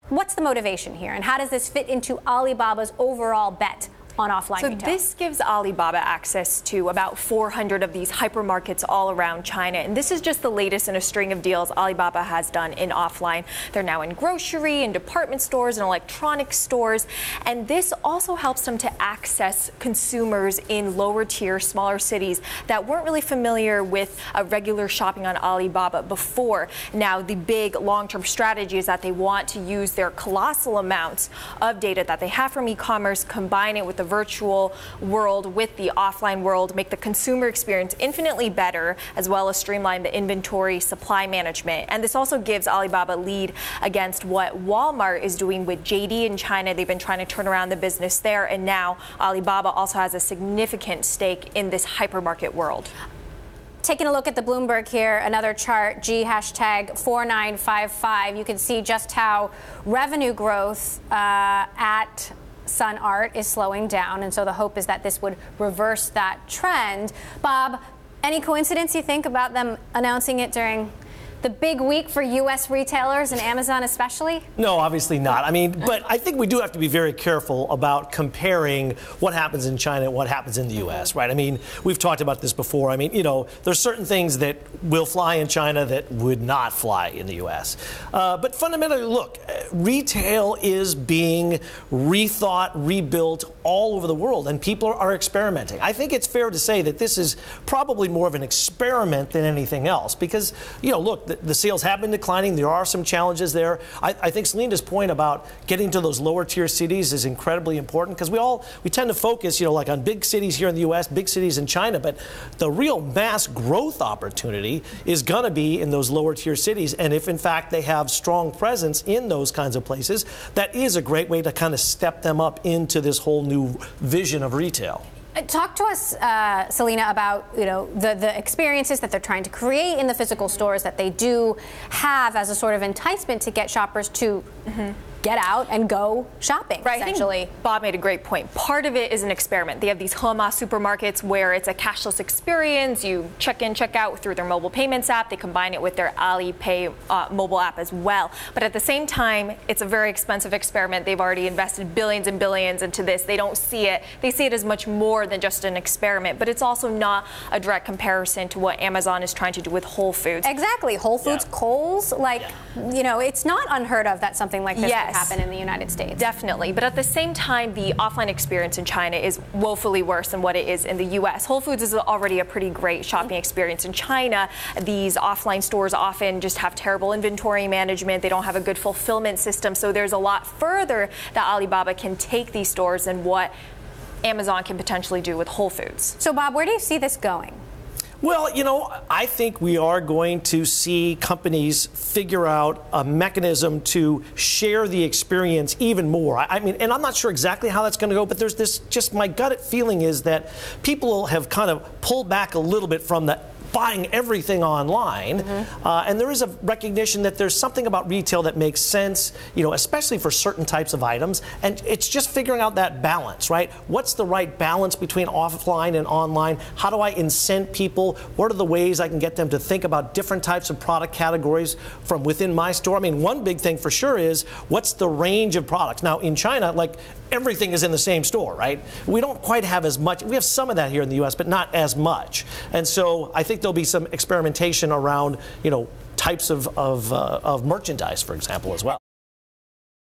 what's the motivation here, and how does this fit into Alibaba's overall bet on offline retail? This gives Alibaba access to about 400 of these hypermarkets all around China. And this is just the latest in a string of deals Alibaba has done in offline. They're now in grocery and department stores and electronic stores. And this also helps them to access consumers in lower tier, smaller cities that weren't really familiar with regular shopping on Alibaba before. Now, the big long-term strategy is that they want to use their colossal amounts of data that they have from e-commerce, combine it with the virtual world with the offline world, make the consumer experience infinitely better, as well as streamline the inventory supply management. And this also gives Alibaba a lead against what Wal-Mart is doing with JD in China. They've been trying to turn around the business there, and now Alibaba also has a significant stake in this hypermarket world. Taking a look at the Bloomberg here, another chart, G #4955. You can see just how revenue growth at Sun Art is slowing down, and so the hope is that this would reverse that trend. Bob, any coincidence you think about them announcing it during the big week for U.S. retailers and Amazon especially? No, obviously not. I mean, but I think we do have to be very careful about comparing what happens in China and what happens in the U.S., right? I mean, we've talked about this before. I mean, you know, there's certain things that will fly in China that would not fly in the U.S. But fundamentally, look, retail is being rethought, rebuilt all over the world, and people are experimenting. I think it's fair to say that this is probably more of an experiment than anything else because, you know, look, the sales have been declining. There are some challenges there. I think Selina's point about getting to those lower tier cities is incredibly important because we tend to focus, you know, like on big cities here in the U.S., big cities in China, but the real mass growth opportunity is going to be in those lower tier cities. And if in fact they have strong presence in those kinds of places, that is a great way to kind of step them up into this whole new vision of retail. Talk to us, Selina, about the experiences that they're trying to create in the physical stores that they do have as a sort of enticement to get shoppers to get out and go shopping, right, essentially. I think Bob made a great point. Part of it is an experiment. They have these Hema supermarkets where it's a cashless experience. You check in, check out through their mobile payments app. They combine it with their Alipay mobile app as well. But at the same time, it's a very expensive experiment. They've already invested billions and billions into this. They don't see it. They see it as much more than just an experiment. But it's also not a direct comparison to what Amazon is trying to do with Whole Foods. Exactly. Whole Foods, Kohl's, like, you know, it's not unheard of that something like this would happen in the United States. Definitely. But at the same time, the offline experience in China is woefully worse than what it is in the U.S. Whole Foods is already a pretty great shopping experience in China. These offline stores often just have terrible inventory management. They don't have a good fulfillment system. So there's a lot further that Alibaba can take these stores than what Amazon can potentially do with Whole Foods. So, Bob, where do you see this going? Well, you know, I think we are going to see companies figure out a mechanism to share the experience even more. I mean, and I'm not sure exactly how that's going to go, but there's this, just my gut feeling is that people have kind of pulled back a little bit from the buying everything online, and there is a recognition that there's something about retail that makes sense, you know, especially for certain types of items, and it's just figuring out that balance, right? What's the right balance between offline and online? How do I incent people? What are the ways I can get them to think about different types of product categories from within my store? I mean, one big thing for sure is what's the range of products? Now, in China, like, everything is in the same store, right? We don't quite have as much. We have some of that here in the U.S., but not as much. And so I think there'll be some experimentation around, you know, types of merchandise, for example, as well.